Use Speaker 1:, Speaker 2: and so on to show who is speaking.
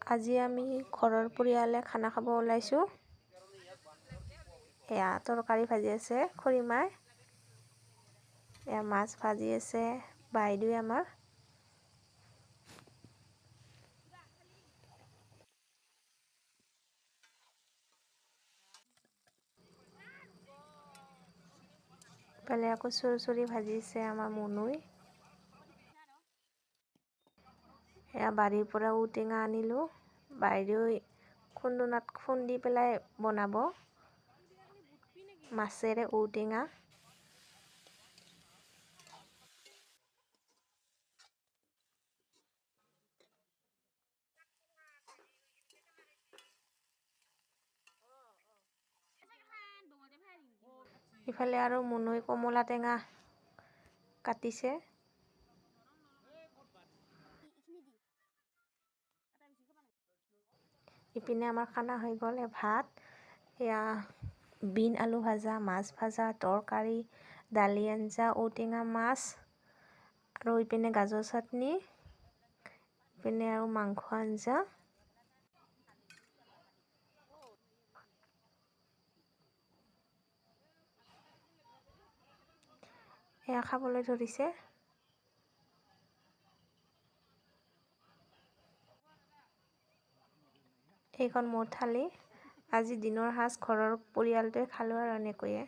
Speaker 1: আজি আমি ঘৰৰ পৰিয়ালে খানা খাব ওলাইছোঁ। এয়া তৰকাৰী ভাজি আছে খৰিমাৰ, এয়া মাছ ভাজি আছে বাইদেৱে আমাৰ। ইফালে আকৌ চুৰি ভাজিছে আমাৰ মুনুই। এয়া বাৰীৰ পৰা ঔটেঙা আনিলোঁ, বাইদেউ খুন্দনাত খুন্দি পেলাই বনাব মাছেৰে ঔটেঙা। ইফালে আৰু মুনুই কমলা টেঙা কাটিছে। ইপিনে আমাৰ খানা হৈ গ'ল। ভাত, এয়া বিন আলু ভাজা, মাছ ভাজা, তৰকাৰী, দালি আঞ্জা, ঔটেঙা মাছ আৰু ইপিনে গাজৰ চাটনি, ইপিনে আৰু মাংস আঞ্জা। এয়া খাবলৈ ধৰিছে। এইখন মোৰ থালি। আজি দিনৰ সাজ ঘৰৰ পৰিয়ালটোৱে খালোঁ আৰু এনেকৈয়ে।